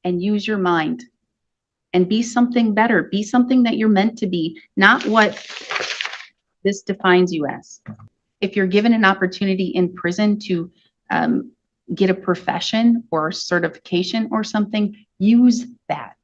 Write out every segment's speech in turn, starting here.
and use your mind and be something better. Be something that you're meant to be, not what this defines you as. If you're given an opportunity in prison to get a profession or certification or something, use that.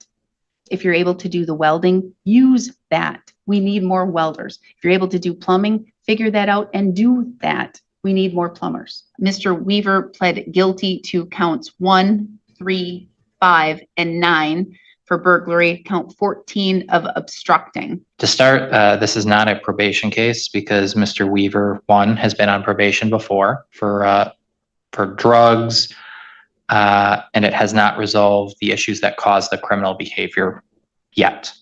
If you're able to do the welding, use that. We need more welders. If you're able to do plumbing, figure that out and do that. We need more plumbers. Mr. Weaver pled guilty to counts 1, 3, 5, and 9 for burglary, count 14 of obstructing. To start, this is not a probation case because Mr. Weaver, one, has been on probation before for drugs, and it has not resolved the issues that caused the criminal behavior yet.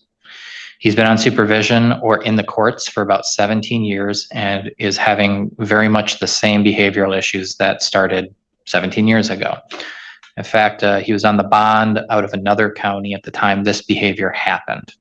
He's been on supervision or in the courts for about 17 years and is having very much the same behavioral issues that started 17 years ago. In fact, he was on the bond out of another county at the time this behavior happened.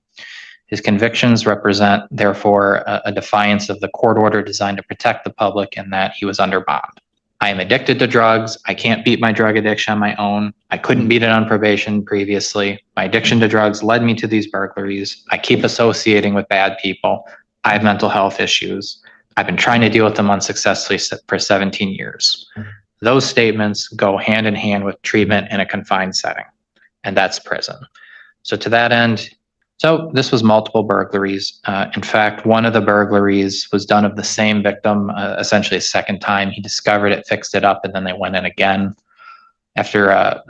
His convictions represent, therefore, a defiance of the court order designed to protect the public in that he was under bond. I am addicted to drugs. I can't beat my drug addiction on my own. I couldn't beat it on probation previously. My addiction to drugs led me to these burglaries. I keep associating with bad people. I have mental health issues. I've been trying to deal with them unsuccessfully for 17 years. Those statements go hand in hand with treatment in a confined setting, and that's prison. So to that end, so this was multiple burglaries. In fact, one of the burglaries was done of the same victim, essentially a second time. He discovered it, fixed it up, and then they went in again. After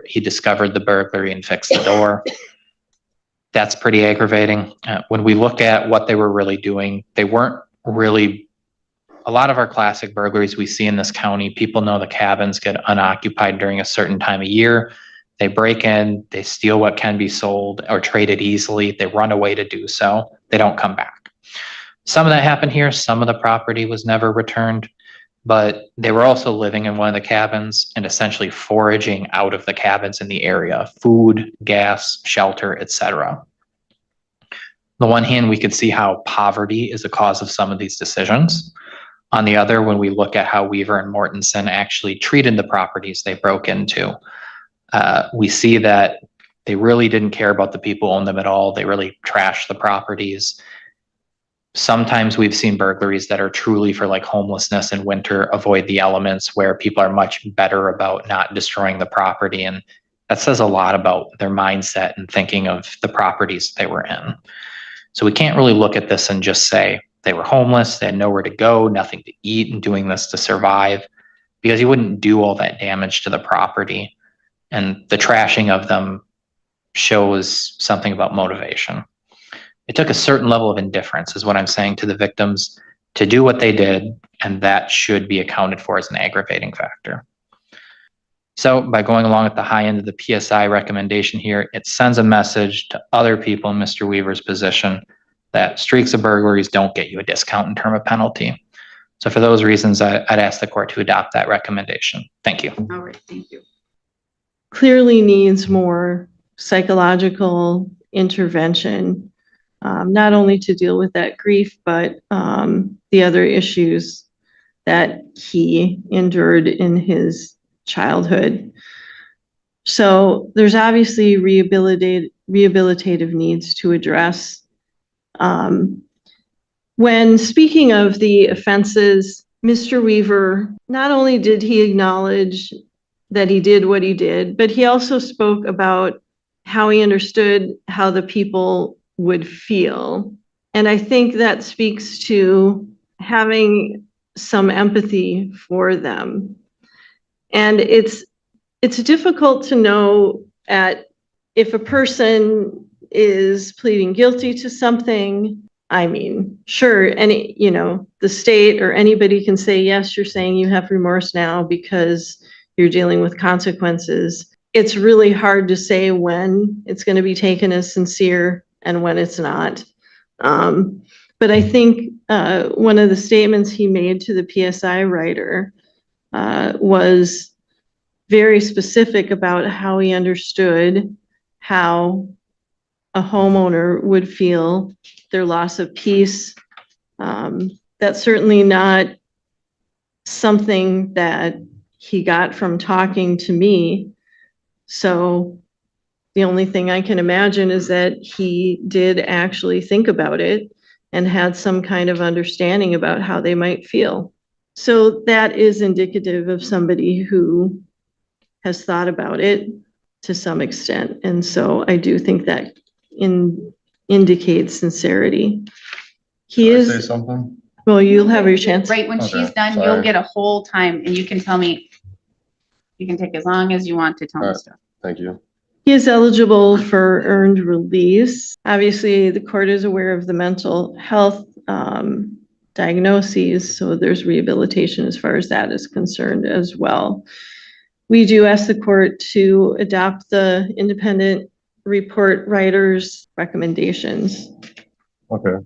he discovered the burglary and fixed the door. That's pretty aggravating. When we look at what they were really doing, they weren't really, a lot of our classic burglaries we see in this county, people know the cabins get unoccupied during a certain time of year. They break in, they steal what can be sold or traded easily. They run away to do so. They don't come back. Some of that happened here. Some of the property was never returned, but they were also living in one of the cabins and essentially foraging out of the cabins in the area, food, gas, shelter, etc. On the one hand, we could see how poverty is a cause of some of these decisions. On the other, when we look at how Weaver and Mortensen actually treated the properties they broke into, we see that they really didn't care about the people who owned them at all. They really trashed the properties. Sometimes we've seen burglaries that are truly for like homelessness in winter, avoid the elements, where people are much better about not destroying the property. And that says a lot about their mindset and thinking of the properties they were in. So we can't really look at this and just say they were homeless, they had nowhere to go, nothing to eat, and doing this to survive, because you wouldn't do all that damage to the property. And the trashing of them shows something about motivation. It took a certain level of indifference, is what I'm saying, to the victims to do what they did, and that should be accounted for as an aggravating factor. So by going along at the high end of the PSI recommendation here, it sends a message to other people in Mr. Weaver's position that streaks of burglaries don't get you a discount in term of penalty. So for those reasons, I'd ask the court to adopt that recommendation. Thank you. All right, thank you. Clearly needs more psychological intervention, not only to deal with that grief, but the other issues that he endured in his childhood. So there's obviously rehabilitative needs to address. When speaking of the offenses, Mr. Weaver, not only did he acknowledge that he did what he did, but he also spoke about how he understood how the people would feel. And I think that speaks to having some empathy for them. And it's difficult to know if a person is pleading guilty to something. I mean, sure, the state or anybody can say, yes, you're saying you have remorse now because you're dealing with consequences. It's really hard to say when it's going to be taken as sincere and when it's not. But I think one of the statements he made to the PSI writer was very specific about how he understood how a homeowner would feel their loss of peace. That's certainly not something that he got from talking to me. So The only thing I can imagine is that he did actually think about it and had some kind of understanding about how they might feel. So that is indicative of somebody who has thought about it to some extent. And so I do think that indicates sincerity. He Can I say is, something? well, you'll have your chance. Right, when Okay, she's done, sorry. you'll get a whole time and you can tell me, you can take as long as you want to tell me Alright. stuff. Thank you. He is eligible for earned release. Obviously, the court is aware of the mental health diagnoses, so there's rehabilitation as far as that is concerned as well. We do ask the court to adopt the independent report writer's recommendations. Okay.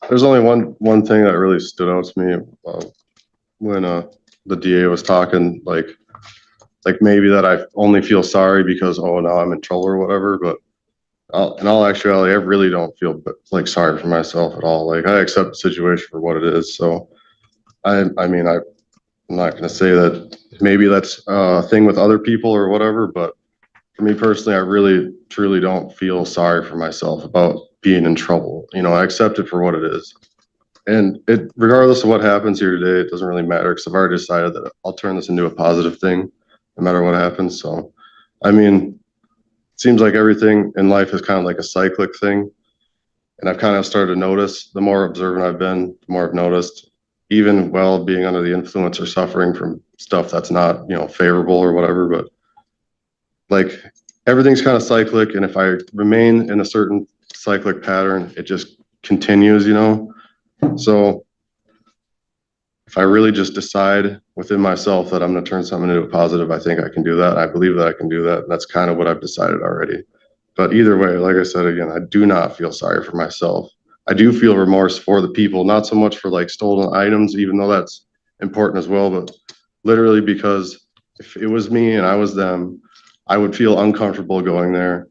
There's only one thing that really stood out to me when the DA was talking, like maybe that I only feel sorry because, oh, now I'm in trouble or whatever, but in all actuality, I really don't feel like sorry for myself at all. Like I accept the situation for what it is. So I mean, I'm not going to say that maybe that's a thing with other people or whatever, but for me personally, I really truly don't feel sorry for myself about being in trouble. You know, I accept it for what it is. And it, regardless of what happens here today, it doesn't really matter because I've already decided that I'll turn this into a positive thing no matter what happens. So, I mean, it seems like everything in life is kind of like a cyclic thing. And I've kind of started to notice, the more observant I've been, the more I've noticed, even while being under the influence or suffering from stuff that's not, you know, favorable or whatever, but like everything's kind of cyclic. And if I remain in a certain cyclic pattern, it just continues, you know? So if I really just decide within myself that I'm going to turn something into a positive, I think I can do that. I believe that I can do that. That's kind of what I've decided already. But either way, like I said, again, I do not feel sorry for myself. I do feel remorse for the people, not so much for like stolen items, even though that's important as well, but literally because if it was me and I was them, I would feel uncomfortable going there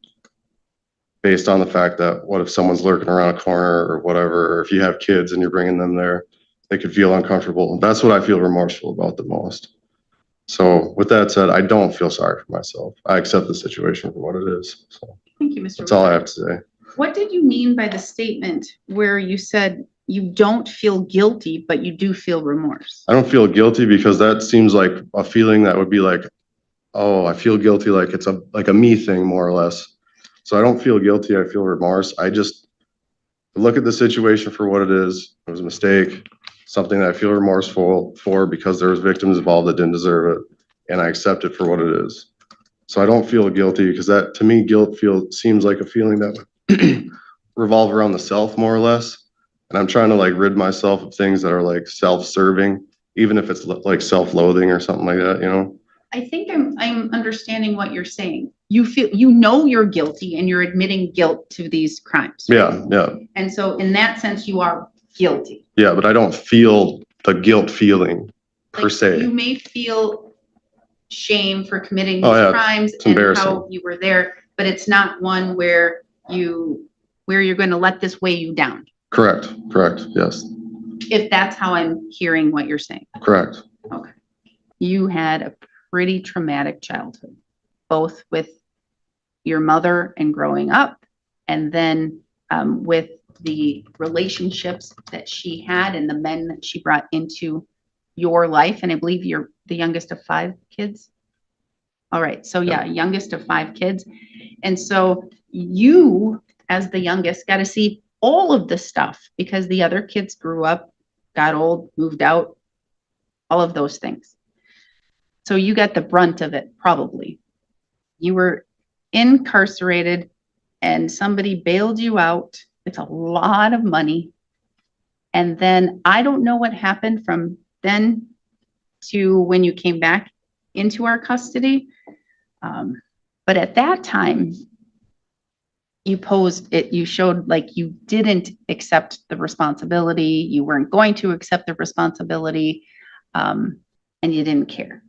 based on the fact that what if someone's lurking around a corner or whatever, or if you have kids and you're bringing them there, they could feel uncomfortable. That's what I feel remorseful about the most. So with that said, I don't feel sorry for myself. I accept the situation for what it is. So Thank you, Mr. that's all I Weaver. have to say. What did you mean by the statement where you said you don't feel guilty, but you do feel remorse? I don't feel guilty because that seems like a feeling that would be like, oh, I feel guilty, like it's a me thing more or less. So I don't feel guilty, I feel remorse. I just look at the situation for what it is. It was a mistake, something that I feel remorseful for because there was victims involved that didn't deserve it, and I accept it for what it is. So I don't feel guilty because that, to me, guilt seems like a feeling that would revolve around the self more or less. And I'm trying to like rid myself of things that are like self-serving, even if it's like self-loathing or something like that, you know? I think I'm understanding what you're saying. You feel, you know, you're guilty and you're admitting guilt to these crimes. Yeah, yeah, And so in that sense, you are guilty. yeah, but I don't feel the guilt feeling per Like, se. you may feel shame for committing Oh, these yeah, crimes it's and embarrassing. how you were there, but it's not one where you're going to let this weigh you down. Correct, yes, If that's how I'm hearing what you're saying. correct. Okay. You had a pretty traumatic childhood, both with your mother and growing up, and then with the relationships that she had and the men that she brought into your life. And I believe you're the youngest of 5 kids. All right. So yeah, youngest of 5 kids. And so you, as the youngest, got to see all of the stuff because the other kids grew up, got old, moved out, all of those things. So you got the brunt of it, probably. You were incarcerated and somebody bailed you out. It's a lot of money. And then I don't know what happened from then to when you came back into our custody. But at that time, you posed it, you showed like you didn't accept the responsibility. You weren't going to accept the responsibility, and you didn't care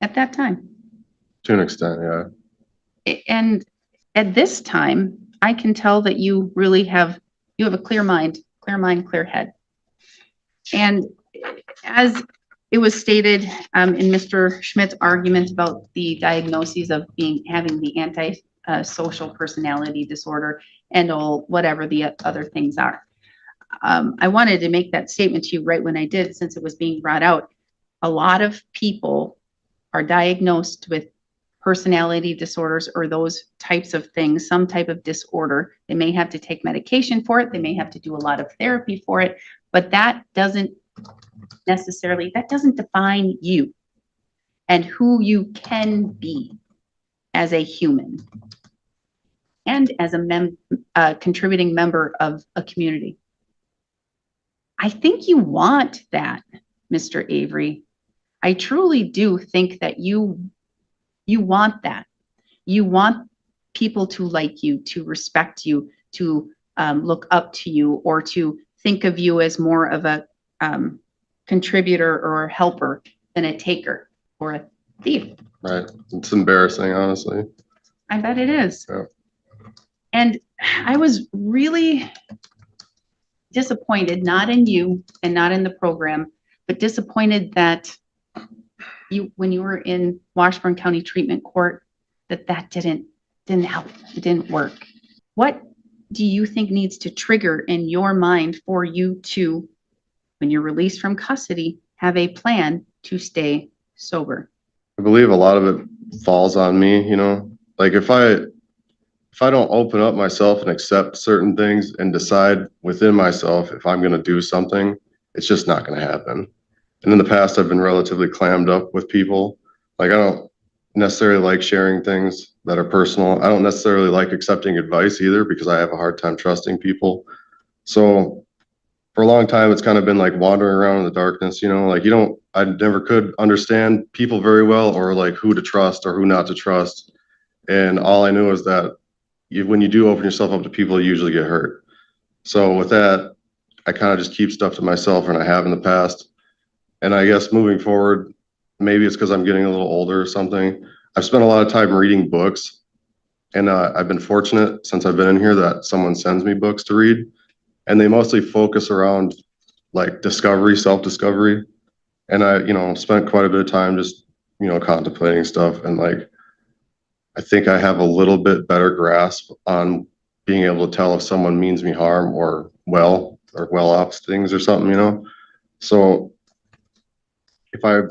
at that time. To an extent, yeah. And at this time, I can tell that you really have a clear mind, clear head. And as it was stated in Mr. Schmidt's argument about the diagnoses of having the social personality disorder and all, whatever the other things are. I wanted to make that statement to you right when I did, since it was being brought out. A lot of people are diagnosed with personality disorders or those types of things, some type of disorder. They may have to take medication for it. They may have to do a lot of therapy for it, but that doesn't define you and who you can be as a human and as a contributing member of a community. I think you want that, Mr. Avery. I truly do think that you want that. You want people to like you, to respect you, to look up to you, or to think of you as more of a contributor or a helper than a taker or a thief. Right. It's embarrassing, honestly. I bet it is. Yeah. And I was really disappointed, not in you and not in the program, but disappointed that when you were in Washburn County Treatment Court, that didn't help. It didn't work. What do you think needs to trigger in your mind for you to, when you're released from custody, have a plan to stay sober? I believe a lot of it falls on me, like if I don't open up myself and accept certain things and decide within myself if I'm going to do something, it's just not going to happen. And in the past, I've been relatively clammed up with people. Like I don't necessarily like sharing things that are personal. I don't necessarily like accepting advice either because I have a hard time trusting people. So for a long time, it's kind of been like wandering around in the darkness, like I never could understand people very well or like who to trust or who not to trust. And all I knew is that when you do open yourself up to people, you usually get hurt. So with that, I kind of just keep stuff to myself, and I have in the past. And I guess moving forward, maybe it's because I'm getting a little older or something. I've spent a lot of time reading books, and I've been fortunate since I've been in here that someone sends me books to read, and they mostly focus around like discovery, self-discovery. And I, spent quite a bit of time just, contemplating stuff, and like, I think I have a little bit better grasp on being able to tell if someone means me harm or well off things or something, So if I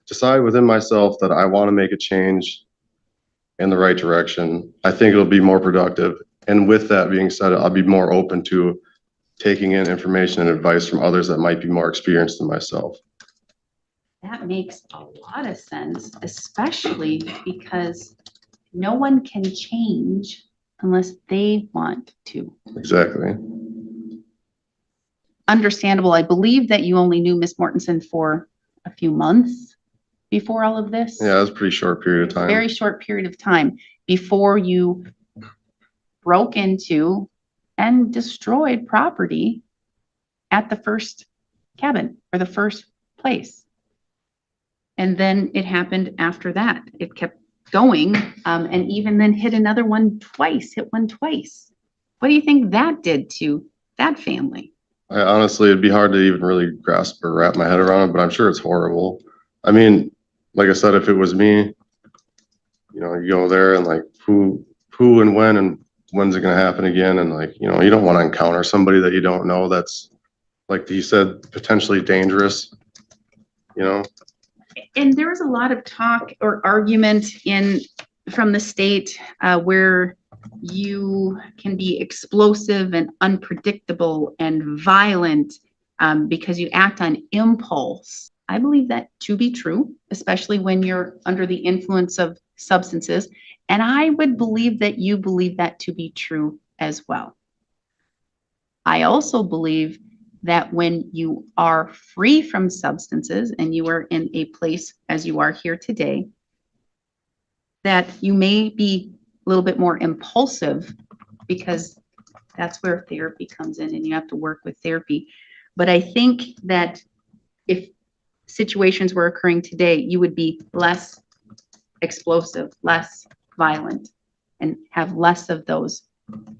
decide within myself that I want to make a change in the right direction, I think it'll be more productive. And with that being said, I'll be more open to taking in information and advice from others that might be more experienced than myself. That makes a lot of sense, especially because no one can change unless they want to. Exactly. Understandable. I believe that you only knew Miss Mortensen for a few months before all of this. Yeah, it was a pretty short period of time. Very short period of time before you broke into and destroyed property at the first cabin or the first place. And then it happened after that. It kept going, and even then hit another one twice, hit one twice. What do you think that did to that family? Honestly, it'd be hard to even really grasp or wrap my head around it, but I'm sure it's horrible. I mean, like I said, if it was me, you go there and like who and when and when's it going to happen again? And like, you don't want to encounter somebody that you don't know that's, like he said, potentially dangerous, And there was a lot of talk or argument from the state where you can be explosive and unpredictable and violent because you act on impulse. I believe that to be true, especially when you're under the influence of substances. And I would believe that you believe that to be true as well. I also believe that when you are free from substances and you are in a place as you are here today, that you may be a little bit more impulsive because that's where therapy comes in and you have to work with therapy. But I think that if situations were occurring today, you would be less explosive, less violent, and have less of those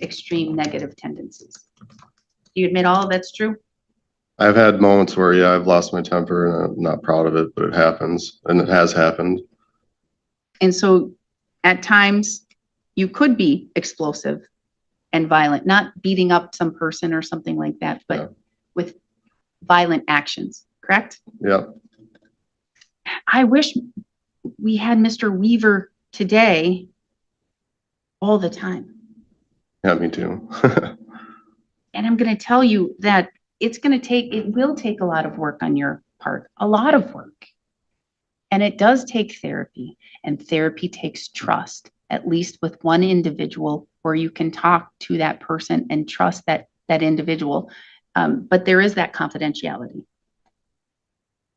extreme negative tendencies. Do you admit all of that's true? I've had moments where, yeah, I've lost my temper and I'm not proud of it, but it happens and it has happened. And so at times you could be explosive and violent, not beating up some person or something like that, Yeah. but with violent actions, correct? Yeah, I wish we had Mr. Weaver today all the time. yeah, me too. And I'm going to tell you that it will take a lot of work on your part, a lot of work. And it does take therapy, and therapy takes trust, at least with one individual where you can talk to that person and trust that individual. But there is that confidentiality,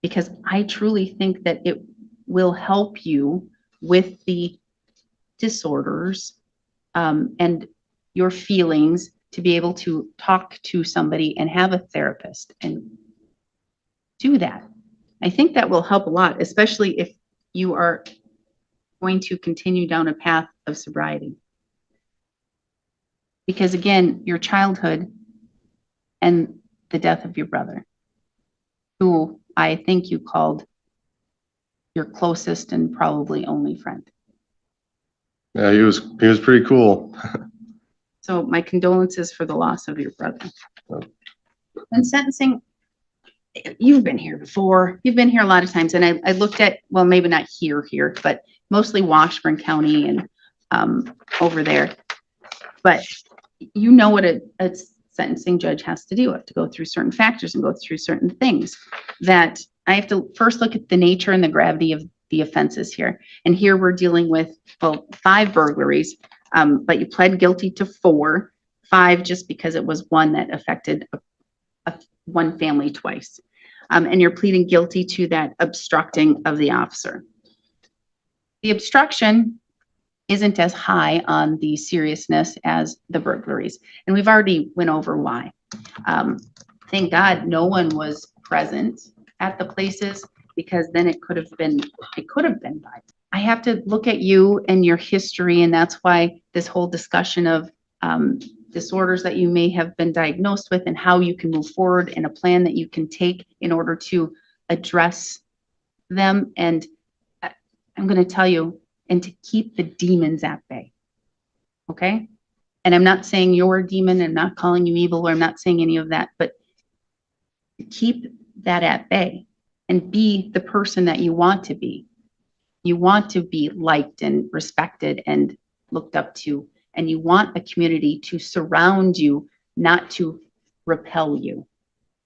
because I truly think that it will help you with the disorders and your feelings to be able to talk to somebody and have a therapist and do that. I think that will help a lot, especially if you are going to continue down a path of sobriety. Because again, your childhood and the death of your brother, who I think you called your closest and probably only friend. Yeah, he was pretty cool. So my condolences for the loss of your brother. Yep. And sentencing, you've been here before. You've been here a lot of times. And I looked at, well, maybe not here, but mostly Washburn County and over there. But you know what a sentencing judge has to do. I have to go through certain factors and go through certain things that I have to first look at the nature and the gravity of the offenses here. And here we're dealing with, well, 5 burglaries, but you pled guilty to 4, 5 just because it was one that affected one family twice. And you're pleading guilty to that obstructing of the officer. The obstruction isn't as high on the seriousness as the burglaries. And we've already went over why. Thank God no one was present at the places, because then it could have been violent. I have to look at you and your history, and that's why this whole discussion of disorders that you may have been diagnosed with and how you can move forward and a plan that you can take in order to address them. And I'm going to tell you, and to keep the demons at bay. Okay? And I'm not saying you're a demon, I'm not calling you evil, or I'm not saying any of that, but keep that at bay and be the person that you want to be. You want to be liked and respected and looked up to, and you want a community to surround you, not to repel you.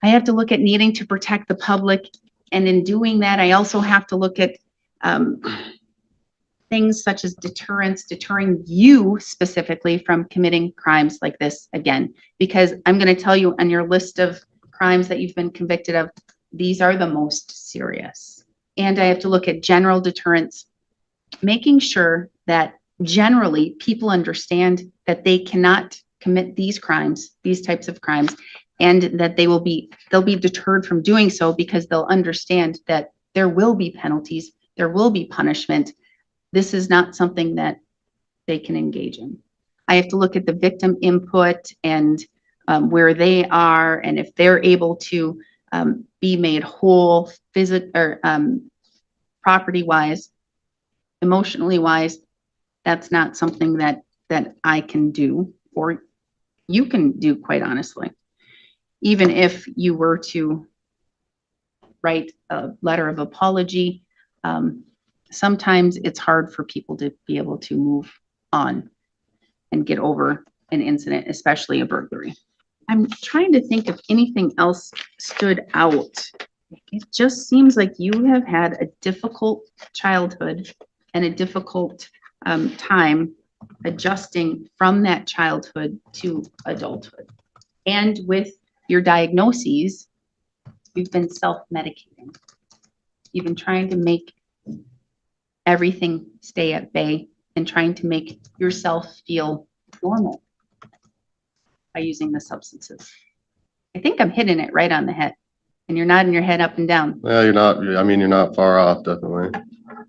I have to look at needing to protect the public, and in doing that, I also have to look at things such as deterrence, deterring you specifically from committing crimes like this again. Because I'm going to tell you, on your list of crimes that you've been convicted of, these are the most serious. And I have to look at general deterrence, making sure that generally people understand that they cannot commit these crimes, these types of crimes, and that they'll be deterred from doing so, because they'll understand that there will be penalties, there will be punishment. This is not something that they can engage in. I have to look at the victim input and where they are, and if they're able to be made whole, property-wise, emotionally wise. That's not something that I can do, or you can do, quite honestly. Even if you were to write a letter of apology, sometimes it's hard for people to be able to move on and get over an incident, especially a burglary. I'm trying to think if anything else stood out. It just seems like you have had a difficult childhood and a difficult time adjusting from that childhood to adulthood. And with your diagnoses, you've been self-medicating. You've been trying to make everything stay at bay and trying to make yourself feel normal by using the substances. I think I'm hitting it right on the head, and you're nodding your head up and down. Yeah, you're not far off, definitely.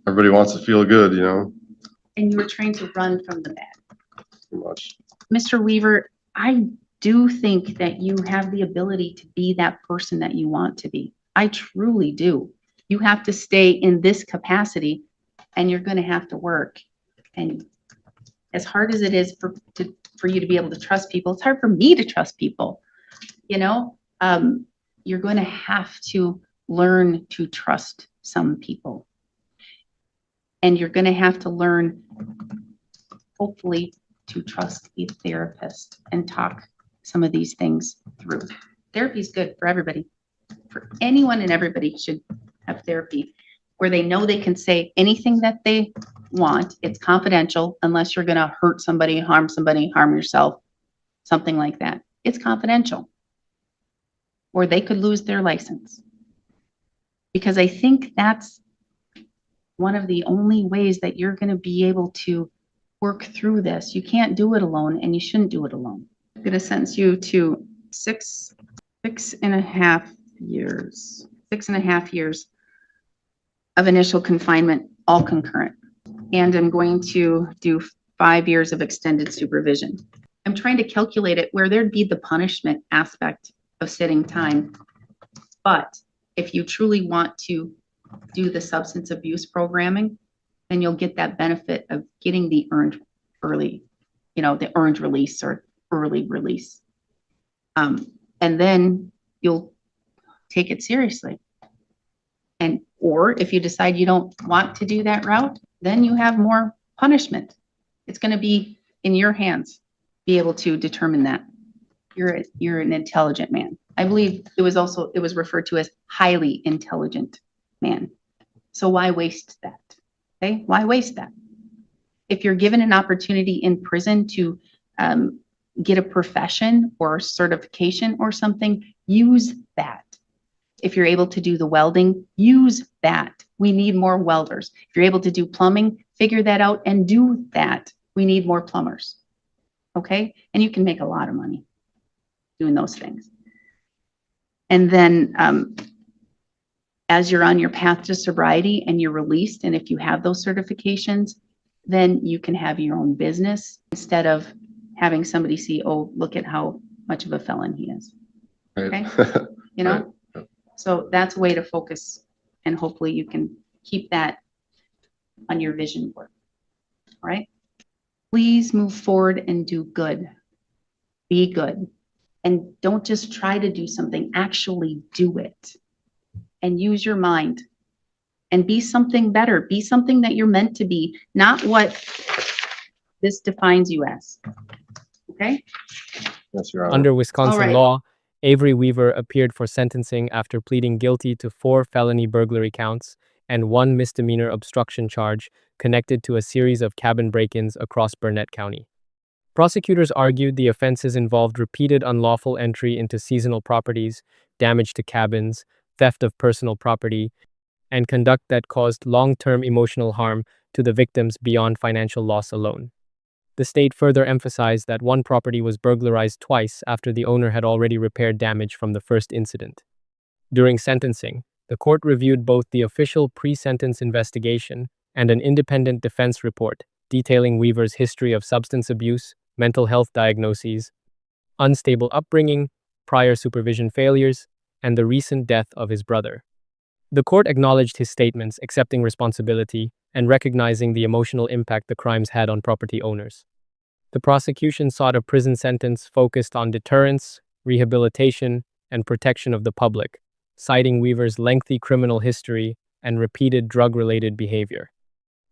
Everybody wants to feel good, And you were trying to run from the bad. pretty much. Mr. Weaver, I do think that you have the ability to be that person that you want to be. I truly do. You have to stay in this capacity, and you're going to have to work. And as hard as it is for you to be able to trust people, it's hard for me to trust people. You know, you're going to have to learn to trust some people. And you're going to have to learn, hopefully, to trust a therapist and talk some of these things through. Therapy is good for everybody. For anyone and everybody should have therapy where they know they can say anything that they want. It's confidential unless you're going to hurt somebody, harm yourself, something like that. It's confidential. Or they could lose their license. Because I think that's one of the only ways that you're going to be able to work through this. You can't do it alone, and you shouldn't do it alone. I'm going to sentence you to six and a half years of initial confinement, all concurrent. And I'm going to do 5 years of extended supervision. I'm trying to calculate it where there'd be the punishment aspect of sitting time. But if you truly want to do the substance abuse programming, then you'll get that benefit of getting the earned early, the earned release or early release. And then you'll take it seriously. Or if you decide you don't want to do that route, then you have more punishment. It's going to be in your hands, be able to determine that. You're an intelligent man. I believe it was referred to as highly intelligent man. So why waste that? Okay, why waste that? If you're given an opportunity in prison to get a profession or certification or something, use that. If you're able to do the welding, use that. We need more welders. If you're able to do plumbing, figure that out and do that. We need more plumbers. Okay? And you can make a lot of money doing those things. And then as you're on your path to sobriety and you're released, and if you have those certifications, then you can have your own business instead of having somebody see, oh, look at how much of a felon he is. Okay? Right. So that's a way to focus, and hopefully you can keep that on your vision board. All right? Please move forward and do good. Be good. And don't just try to do something, actually do it. And use your mind. And be something better. Be something that you're meant to be, not what this defines you as. Okay? Yes, Your Honor. Under Wisconsin All right. law, Avery Weaver appeared for sentencing after pleading guilty to 4 felony burglary counts and 1 misdemeanor obstruction charge connected to a series of cabin break-ins across Burnett County. Prosecutors argued the offenses involved repeated unlawful entry into seasonal properties, damage to cabins, theft of personal property, and conduct that caused long-term emotional harm to the victims beyond financial loss alone. The state further emphasized that one property was burglarized twice after the owner had already repaired damage from the first incident. During sentencing, the court reviewed both the official pre-sentence investigation and an independent defense report detailing Weaver's history of substance abuse, mental health diagnoses, unstable upbringing, prior supervision failures, and the recent death of his brother. The court acknowledged his statements, accepting responsibility and recognizing the emotional impact the crimes had on property owners. The prosecution sought a prison sentence focused on deterrence, rehabilitation, and protection of the public, citing Weaver's lengthy criminal history and repeated drug-related behavior.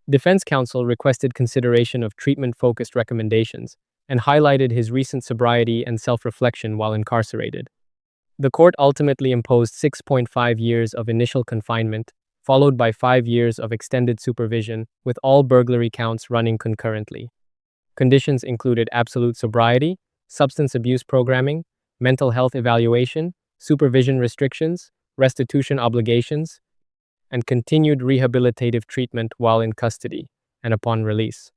Defense counsel requested consideration of treatment-focused recommendations and highlighted his recent sobriety and self-reflection while incarcerated. The court ultimately imposed 6.5 years of initial confinement, followed by 5 years of extended supervision, with all burglary counts running concurrently. Conditions included absolute sobriety, substance abuse programming, mental health evaluation, supervision restrictions, restitution obligations, and continued rehabilitative treatment while in custody and upon release.